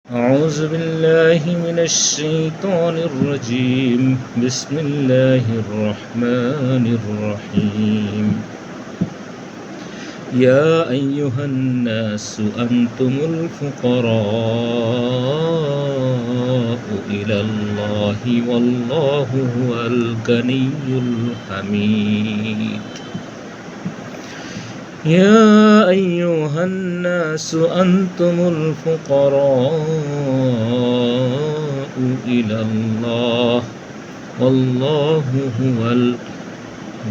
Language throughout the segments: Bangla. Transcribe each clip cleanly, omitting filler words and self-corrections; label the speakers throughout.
Speaker 1: أعوذ بالله من الشيطان الرجيم بسم الله الرحمن الرحيم يا أيها الناس أنتم الفقراء إلى الله والله هو الغني الحميد يا أيها الناس أنتم الفقراء إلى الله والله هو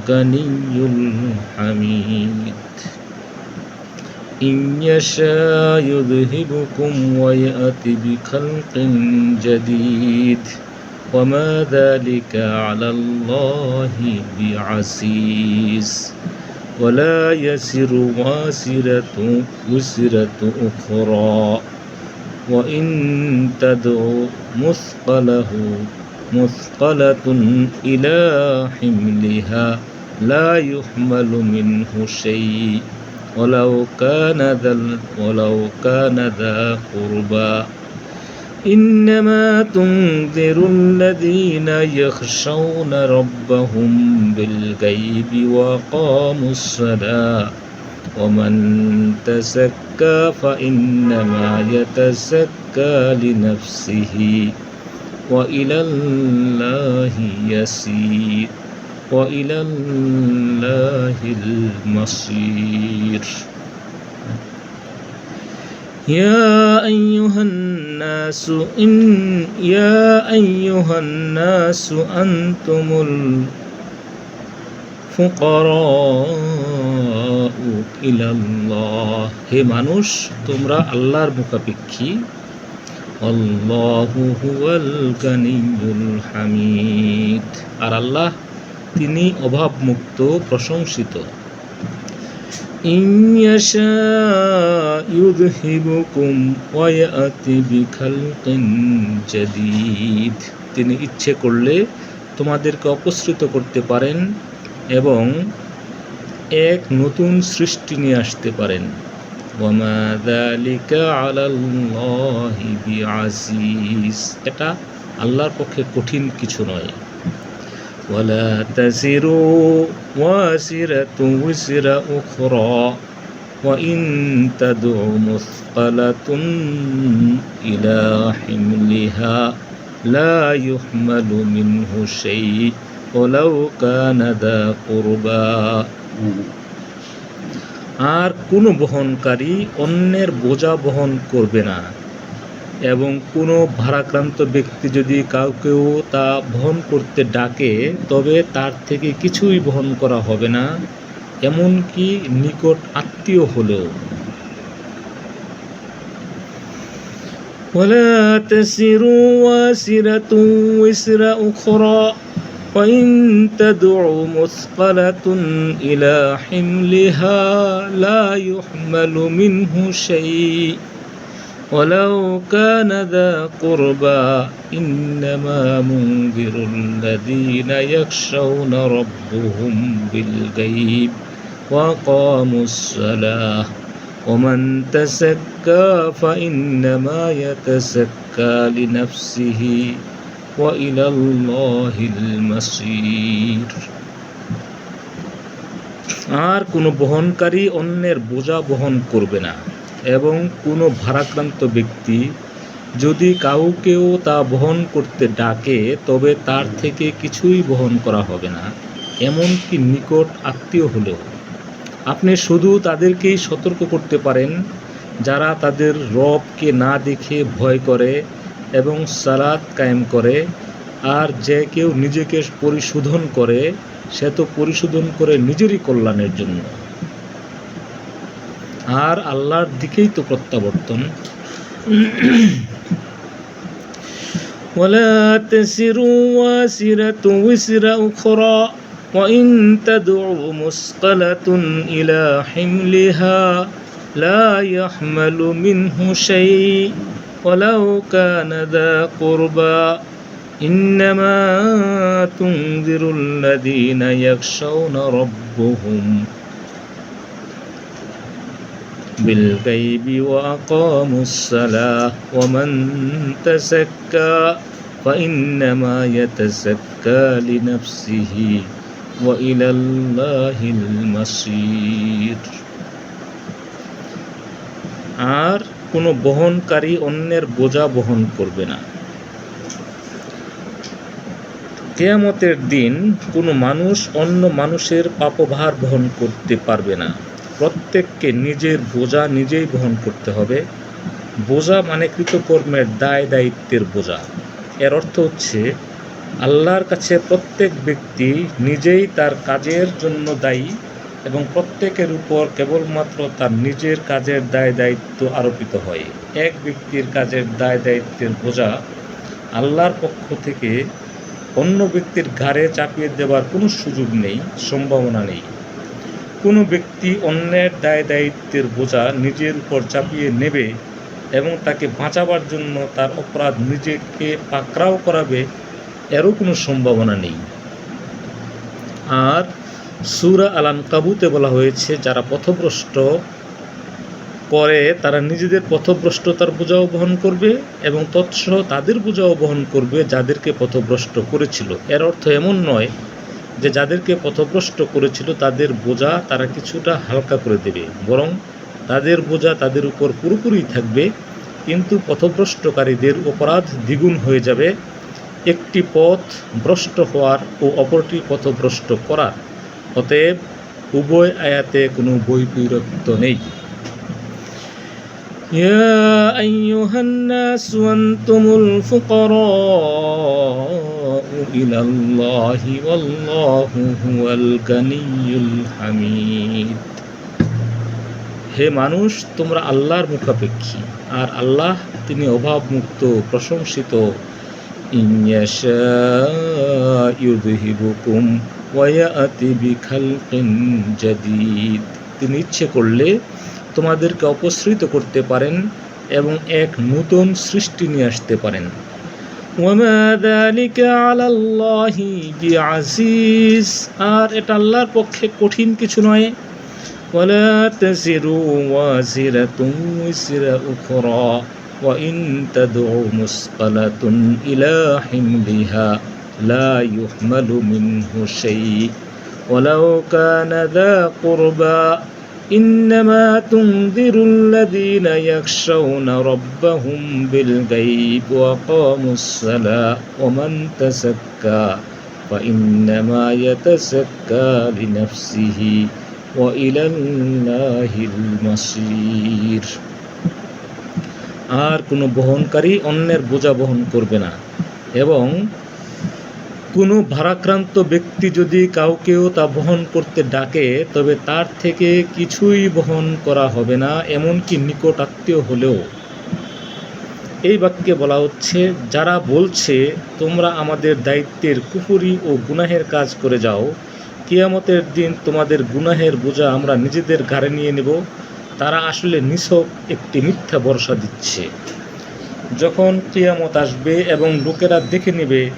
Speaker 1: الغني الحميد إن يشاء يذهبكم ويأتي بخلق جديد وما ذلك على الله بعزيز ولا يزر وازرة وزرة أخرى وإن تدع مثقلة إلى حملها لا يحمل منه شيء ولو كان ذا قربى إنما تنذر الذين يخشون ربهم بالغيب وأقاموا الصلاة ومن تزكى فإنما يتزكى لنفسه وإلى الله يسير وإلى الله المصير يا أيها الناس أنتم الفقراء إلى الله হে মানুষ তোমরা আল্লাহর মুখাপেক্ষী আল্লাহু হুয়াল গানিয়ুল হামিদ আর আল্লাহ তিনি অভাবমুক্ত প্রশংসিত إن يشاء يذهبكم ويأتي بخلق جديد তিনি ইচ্ছে করলে তোমাদেরকে অপসৃত করতে পারেন এবং এক নতুন সৃষ্টি নিয়ে আসতে পারেন ওয়ামা যালিকা আলাল্লাহি বিআজিজ এটা আল্লাহর পক্ষে কঠিন কিছু নয় ولا تزر وازرة وزر أخرى وإن تدع مثقلة إلى حملها لا يحمل منه شيء ولو كان ذا قربى আর কোনো বহনকারী অন্যের বোঝা বহন করবে না এবং কোনো ভারাক্রান্ত ব্যক্তি যদি কাউকেও তা বহন করতে ডাকে তবে তার থেকে কিছুই বহন করা হবে না এমনকি নিকট আত্মীয় হলেও ولا تزر وازرة وزر أخرى وإن تدع مثقلة إلى حملها لا يحمل منه شيء ولو كان ذا قربى إنما منذر الذين يخشون ربهم بالغيب وأقاموا الصلاة ومن تزكى فإنما يتزكى لنفسه وإلى الله المصير আর কোনো বহনকারী অন্যের বোঝা বহন করবে না এবং কোনো ভারাক্রান্ত ব্যক্তি যদি কাউকেও তা বহন করতে ডাকে তবে তার থেকে কিছুই বহন করা হবে না এমনকি নিকট আত্মীয় হলেও আপনি শুধু তাদেরকেই সতর্ক করতে পারেন যারা তাদের রবকে না দেখে ভয় করে এবং সালাত কায়েম করে আর যে কেউ নিজেকে পরিশোধন করে সে তো পরিশোধন করে নিজেরই কল্যাণের জন্য আর আল্লাহর দিকেই তো প্রত্যাবর্তন ولا تزر وازرة وزر أخرى وإن تدع مثقلة إلى حملها لا يحمل منه شيء ولو كان ذا قربى إنما تنذر الذين يخشون ربهم بالغيب وأقاموا الصلاة ومن تزكى فإنما يتزكى لنفسه وإلى الله المصير। আর কোনো বহনকারী অন্যের বোঝা বহন করবে না। কিয়ামতের দিন কোনো মানুষ অন্য মানুষের পাপভার বহন করতে পারবে না। প্রত্যেককে নিজের বোঝা নিজেই বহন করতে হবে। বোঝা মানে কৃতকর্মের দায় দায়িত্বের বোঝা। এর অর্থ হচ্ছে আল্লাহর কাছে প্রত্যেক ব্যক্তি নিজেই তার কাজের জন্য দায়ী এবং প্রত্যেকের উপর কেবলমাত্র তার নিজের কাজের দায় দায়িত্ব আরোপিত হয়। এক ব্যক্তির কাজের দায় দায়িত্বের বোঝা আল্লাহর পক্ষ থেকে অন্য ব্যক্তির ঘাড়ে চাপিয়ে দেওয়ার কোনো সুযোগ নেই, সম্ভাবনা নেই। কোনো ব্যক্তি অন্যের দায় দায়িত্বের বোঝা নিজের উপর চাপিয়ে নেবে এবং তাকে বাঁচাবার জন্য তার অপরাধ নিজেকে পাকড়াও করাবে, এরও কোনো সম্ভাবনা নেই। আর সূরা আল-আনকাবুতে বলা হয়েছে, যারা পথভ্রষ্ট করে তারা নিজেদের পথভ্রষ্টতার বোঝাও বহন করবে এবং তৎসহ তাদের বোঝাও বহন করবে যাদেরকে পথভ্রষ্ট করেছিল। এর অর্থ এমন নয় যে যাদেরকে পথভ্রষ্ট করেছিল তাদের বোঝা তারা কিছুটা হালকা করে দেবে, বরং তাদের বোঝা তাদের উপর পুরোপুরি থাকবে, কিন্তু পথভ্রষ্টকারীদের অপরাধ দ্বিগুণ হয়ে যাবে। একটি পথ ভ্রষ্ট হওয়ার ও অপরটি পথভ্রষ্ট করার, অতএব উভয় আয়াতে কোনো বৈপরীত্য নেই। ইয়া আইয়ুহান নাসু আনতুমুল ফুকারাউ ইলাল্লাহি ওয়াল্লাহু হুয়াল গানিয়্যুল হামিদ। হে মানুষ, তোমরা আল্লাহর মুখাপেক্ষী, আর আল্লাহ তিনি অভাবমুক্ত, প্রশংসিত। ইন ইয়াশা ইউযহিবুকুম ওয়া ইয়াতি বিখালকিন জাদীদ। তিনি ইচ্ছে করলে তোমাদেরকে অপসৃত করতে পারেন এবং এক নতুন সৃষ্টি নিয়ে আসতে পারেন। ওয়ামা যালিকা আলাল্লাহি বিআজিজ। আর এটা আল্লাহর পক্ষে কঠিন কিছু নয়। ওয়ালা তাজিরু ওয়াজিরাতুন উযরা উখরা ওয়া ইন তাদউ মুসকালাতুন ইলা হিমলিহা লা ইউহমালু মিনহু শাই ওয়ালাউ কানা যা কুরবা ইন্নামা তুনযিরুল্লাযীনা ইয়াখশাউনা রাব্বাহুম বিল গায়বি ওয়া আকামুস সালাহ ওয়া মান তাযাক্কা ফাইন্নামা ইয়াতাযাক্কা লিনাফসিহি ওয়া ইলাল্লাহিল মাসীর। আর কোনো বহনকারী অন্যের বোঝা বহন করবে না, এবং কোনো ভারাক্রান্ত ব্যক্তি যদি কাউকেও তা বহন করতে ডাকে তবে তার থেকে কিছুই বহন করা হবে না, এমনকি নিকট আত্মীয় হলেও। এই বাক্যে বলা হচ্ছে, যারা বলছে তোমরা আমাদের দায়িত্বের কুফরি ও গুনাহের কাজ করে যাও, কিয়ামতের দিন তোমাদের গুনাহের বোঝা আমরা নিজেদের ঘাড়ে নিয়ে নেব, তারা আসলে নিছক একটি মিথ্যা ভরসা দিচ্ছে। যখন কিয়ামত আসবে এবং লোকেরা দেখে নেবে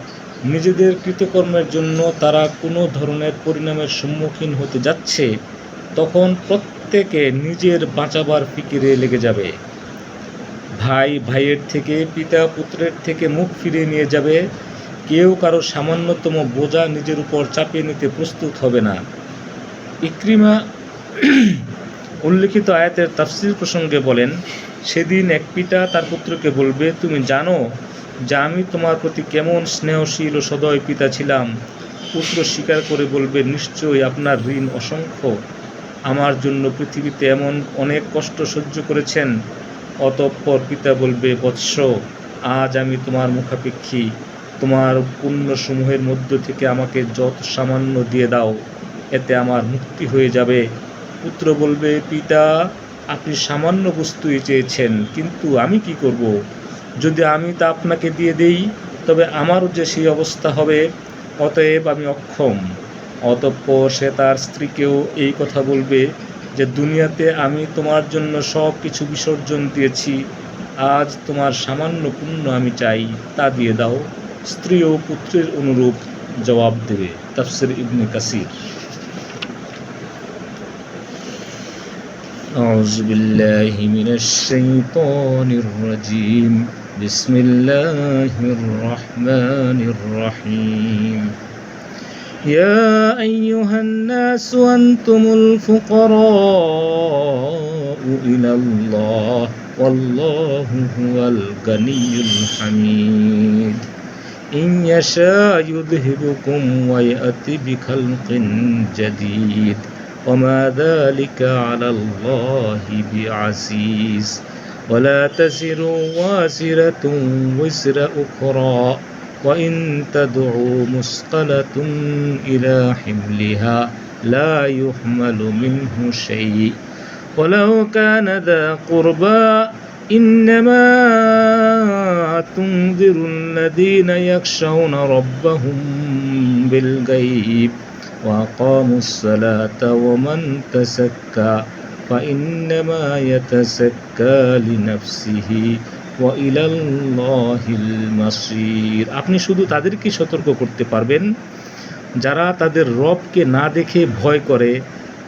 Speaker 1: নিজেদের কৃতকর্মের জন্য তারা কোনো ধরনের পরিণামের সম্মুখীন হতে যাচ্ছে, তখন প্রত্যেকে নিজের বাঁচাবার ফিকিরে লেগে যাবে। ভাই ভাইয়ের থেকে, পিতা পুত্রের থেকে মুখ ফিরিয়ে নিয়ে যাবে। কেউ কারো সামান্যতম বোঝা নিজের উপর চাপিয়ে নিতে প্রস্তুত হবে না। ইকরিমা উল্লিখিত আয়াতের তাফসীর প্রসঙ্গে বলেন, সেদিন এক পিতা তার পুত্রকে বলবে, তুমি জানো যে আমি তোমার প্রতি কেমন স্নেহশীল ও সদয় পিতা ছিলাম। পুত্র স্বীকার করে বলবে, নিশ্চয়ই আপনার ঋণ অসংখ্য, আমার জন্য পৃথিবীতে এমন অনেক কষ্ট সহ্য করেছেন। অতঃপর পিতা বলবে, বৎস, আজ আমি তোমার মুখাপেক্ষী, তোমার পুণ্যসমূহের মধ্য থেকে আমাকে যত সামান্য দিয়ে দাও, এতে আমার মুক্তি হয়ে যাবে। পুত্র বলবে, পিতা, আপনি সামান্য বস্তুই চেয়েছেন, কিন্তু আমি কি করব? যদি আমি তা আপনাকে দিয়ে দেই তবে আমারও যে সেই অবস্থা হবে, অতএব আমি অক্ষম। অতঃপর সে তার স্ত্রীকেও এই কথা বলবে যে দুনিয়াতে আমি তোমার জন্য সব কিছু বিসর্জন দিয়েছি, আজ তোমার সামান্য পুণ্য আমি চাই, তা দিয়ে দাও। স্ত্রীও পুত্রের অনুরূপ জবাব দেবে। তাফসীর ইবনে কাসির। أعوذ بالله من الشيطان الرجيم بسم الله الرحمن الرحيم يا أيها الناس أنتم الفقراء إلى الله والله هو الغني الحميد إن يشاء يذهبكم ويأتي بخلق جديد وما ذلك على الله بعزيز ولا تزر وازرة وزر أخرى وإن تدعوا مثقلة إلى حملها لا يحمل منه شيء ولو كان ذا قربى إنما تنذر الذين يخشون ربهم بالغيب وأقاموا الصلاة ومن تزكى فإنما يتزكى لنفسه وإلى الله المصير। আপনি শুধু তাদেরকে সতর্ক করতে পারবেন যারা তাদের রবকে না দেখে ভয় করে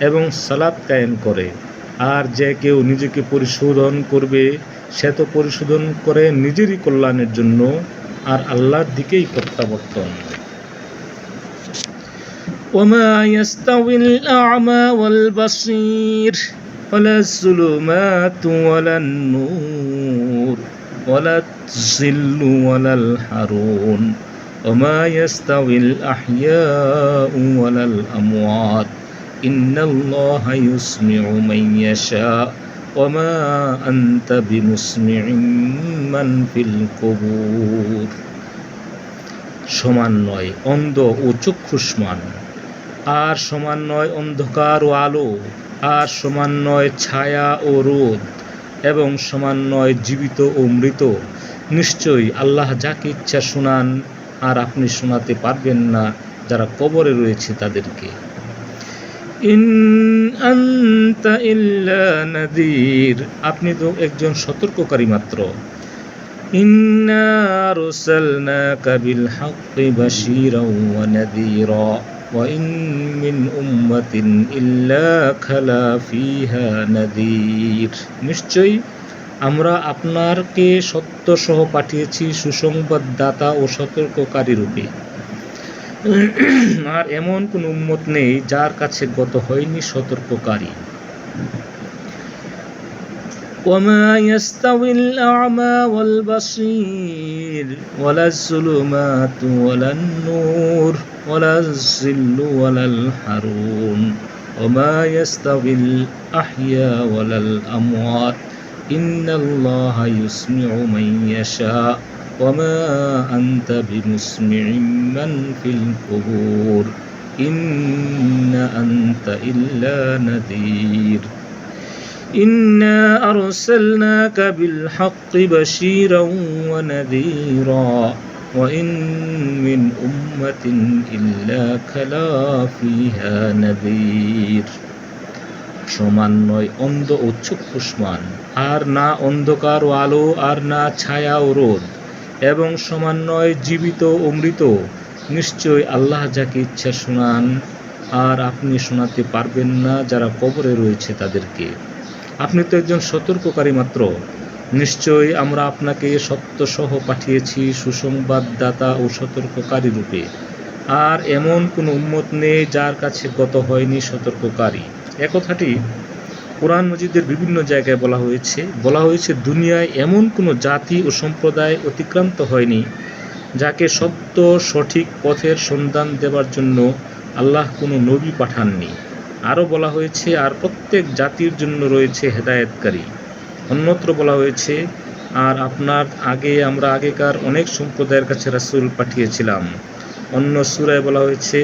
Speaker 1: এবং সালাত কায়েম করে, আর যে কেউ নিজেকে পরিশোধন করবে সে তো পরিশোধন করে নিজেরই কল্যাণের জন্য, আর আল্লাহর দিকেই প্রত্যাবর্তন। وما يستوي الأعمى والبصير ولا الظلمات ولا النور ولا الظل ولا الحرون وما يستوي الأحياء ولا الأموات إن الله يسمع من يشاء وما أنت بمسمع من في القبور। সমান নয় অন্ধ ও চক্ষুষ্মান, আর সমান নয় অন্ধকার ও আলো, আর সমান নয় ছায়া ও রোদ, এবং সমান নয় জীবিত ও মৃত। নিশ্চয়ই আল্লাহ যাকে ইচ্ছা শোনান, আর আপনি শোনাতে পারবেন না যারা কবরে রয়েছে তাদেরকে। ইন আনতা ইল্লা নাযীর, আপনি তো একজন সতর্ককারী মাত্র। ইন্না আরসালনাকা বিল হাক্কি বাশীরাও ওয়া নাযীরা ওয়া ইন মিন উম্মাতিন ইল্লা খালা ফিহা নাযীর, নিশ্চয়ই আমরা আপনাকে সত্য সহ পাঠিয়েছি সুসংবাদদাতা ও সতর্ককারী রূপে, আর এমন কোন উম্মত নেই যার কাছে গত হয়নি সতর্ককারী। وما يستوي الأعمى والبصير ولا الظلمات ولا النور ولا الظل ولا الحرون وما يستوي الأحياء ولا الأموات إن الله يسمع من يشاء وما أنت بمسمع من في القبور إن أنت إلا نذير إنا أرسلناك بالحق بشيرا ونذيرا وإن من أمة إلا خلا فيها نذير। সমান নয় অন্ধ ও চক্ষুষ্মান, আর না অন্ধকার ও আলো, আর না ছায়া ও রোদ, এবং সমান নয় জীবিত ও মৃত। নিশ্চয় আল্লাহ যাকে ইচ্ছা শোনান, আর আপনি শোনাতে পারবেন না যারা কবরে রয়েছে তাদেরকে। আপনি তো একজন সতর্ককারী মাত্র। নিশ্চয়ই আমরা আপনাকে সত্য সহ পাঠিয়েছি সুসংবাদদাতা ও সতর্ককারী রূপে, আর এমন কোনো উম্মত নেই যার কাছে গত হয়নি সতর্ককারী। এ কথাটি কোরআন মজিদের বিভিন্ন জায়গায় বলা হয়েছে দুনিয়ায় এমন কোনো জাতি ও সম্প্রদায় অতিক্রান্ত হয়নি যাকে সত্য সঠিক পথের সন্ধান দেওয়ার জন্য আল্লাহ কোনো নবী পাঠাননি। আরও বলা হয়েছে, আর প্রত্যেক জাতির জন্য রয়েছে হেদায়েতকারী। অন্যত্র বলা হয়েছে, আর আপনার আমরা আগেকার অনেক সম্প্রদায়ের কাছে রাসূল পাঠিয়েছিলাম। অন্য সূরায় বলা হয়েছে,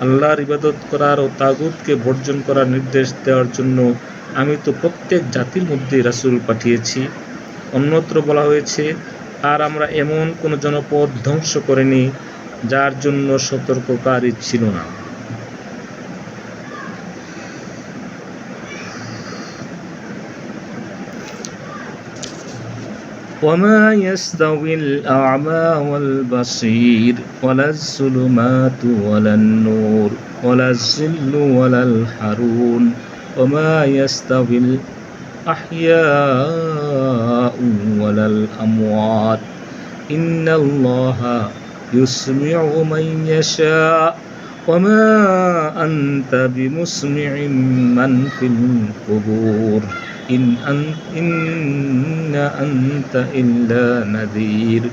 Speaker 1: আল্লাহর ইবাদত করার ও তাগুতকে বর্জন করার নির্দেশ দেওয়ার জন্য আমি তো প্রত্যেক জাতির মধ্যে রাসূল পাঠিয়েছি। অন্যত্র বলা হয়েছে, আর আমরা এমন কোনো জনপদ ধ্বংস করিনি যার জন্য সতর্ককারী ছিল না। وما يستوي الأعمى والبصير ولا الظلمات ولا النور ولا الظل ولا الحرون وما يستوي الأحياء ولا الأموات إن الله يسمع من يشاء وما أنت بمسمع من في القبور إن أنت إلا نذير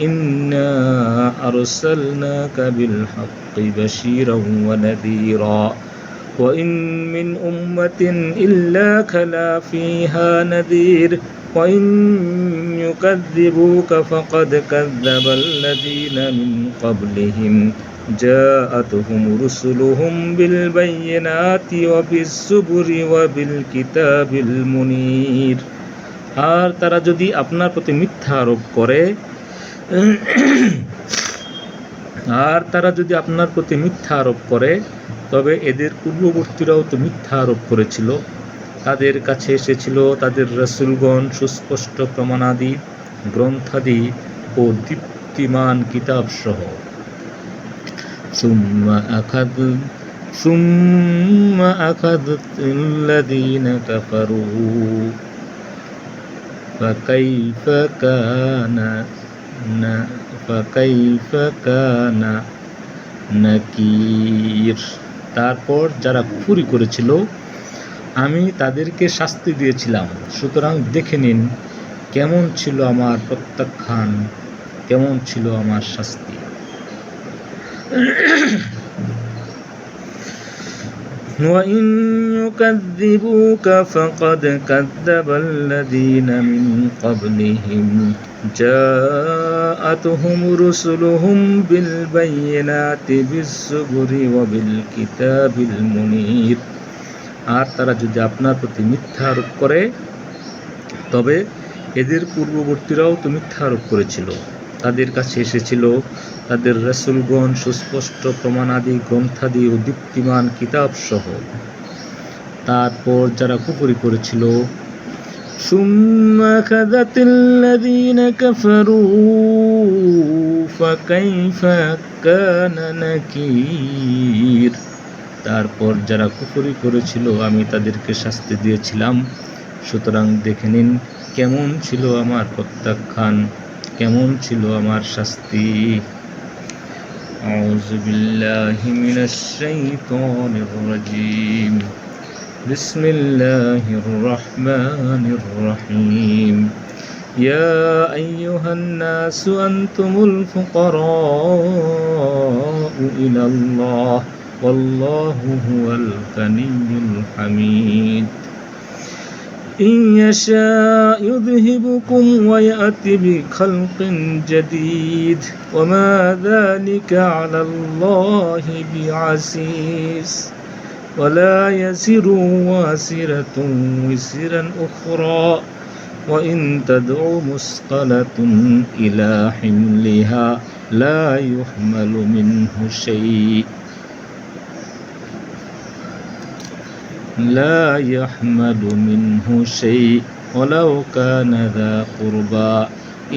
Speaker 1: إنا أرسلناك بالحق بشيرا ونذيرا وإن من أمة إلا خلا فيها نذير وإن يكذبوك فقد كذب الذين من قبلهم جاءتهم رسلهم بالبينات وبالزبر وبالكتاب المنير আর তারা যদি আপনার প্রতি মিথ্যা আরোপ করে তবে এদের পূর্ববর্তীরাও তো মিথ্যা আরোপ করেছিল। তাদের কাছে এসেছিল তাদের রাসূলগণ সুস্পষ্ট প্রমাণাদি গ্রন্থাদি ও দীপ্তিমান কিতাব সহ। ثم أخذت الذين كفروا فكيف كان نكير। তারপর যারা কুফরি করেছিল আমি তাদেরকে শাস্তি দিয়েছিলাম, সুতরাং দেখে নিন কেমন ছিল আমার প্রত্যাখ্যান, কেমন ছিল আমার শাস্তি। وَإِن يُكَذِّبُوكَ فَقَدْ كَذَّبَ الَّذِينَ مِن قَبْلِهِمْ جَاءَتْهُمْ رُسُلُهُم بِالْبَيِّنَاتِ بِالزُّبُرِ وَبِالْكِتَابِ الْمُنِيرِ। আর তারা যদি আপনার প্রতি মিথ্যা আরোপ করে তবে এদের পূর্ববর্তীরাও তো মিথ্যা আরোপ করেছিল। তাদের কাছে এসেছিল তাদের রাসূলগণ সুস্পষ্ট প্রমাণাদি গ্রন্থাদি ও দীপ্তিমান কিতাব সহ। তারপর যারা কুফরি করেছিল সুম্মা খাযাতিল্লাযীনা কাফারু ফাকাইফা কানা নাকির। তারপর যারা কুফরি করেছিল আমি তাদেরকে শাস্তি দিয়েছিলাম, সুতরাং দেখে নিন কেমন ছিল আমার প্রত্যাখ্যান, কেমন ছিল আমার শাস্তি। আউযু বিল্লাহি মিনাশ শাইতানির রাজীম। বিসমিল্লাহির রাহমানির রহিম। ইয়া আইয়ুহান নাসু আনতুমুল ফুকারাউ ইলাল্লাহ ওয়াল্লাহু হুয়াল গানিয়্যুল হামিদ। إن يشاء يذهبكم ويأتي بخلق جديد وما ذلك على الله بعزيز ولا يزر وازرة وزر أخرى وإن تدع مثقلة إلى حملها لا يحمل منه شيء ولو كان ذا قربى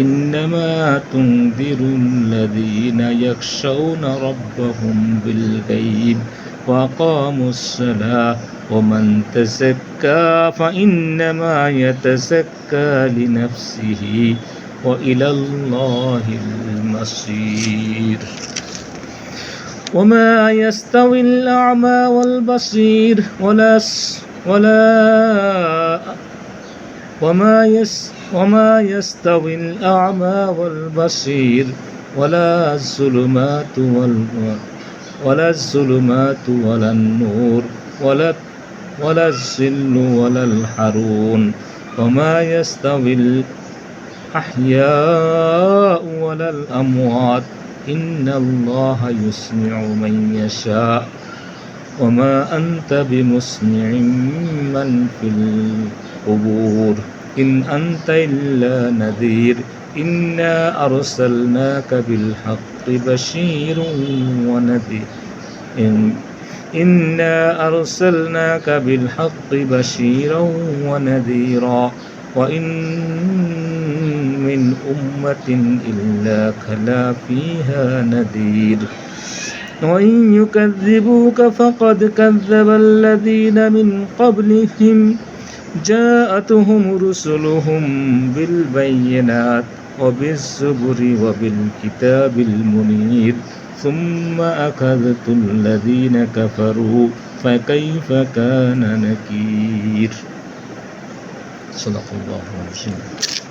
Speaker 1: إنما تنذر الذين يخشون ربهم بالغيب وأقاموا الصلاة ومن تزكى فإنما يتزكى لنفسه وإلى الله المصير وما يستوي الأعمى والبصير وما يستوي الأعمى والبصير ولا الظلمات ولا النور ولا الظل ولا الحرون وما يستوي الأحياء ولا الأموات إن الله يسمع من يشاء وما أنت بمسمع من في القبور إن أنت إلا نذير إنا أرسلناك بالحق بشيرا ونذير إنا أرسلناك بالحق بشيرا ونذيرا وإن من أمة إلا خلا فيها نذير وإن يكذبوك فقد كذب الذين من قبلهم جاءتهم رسلهم بالبينات وبالزبر وبالكتاب المنير ثم أخذت الذين كفروا فكيف كان نكير صدق الله العظيم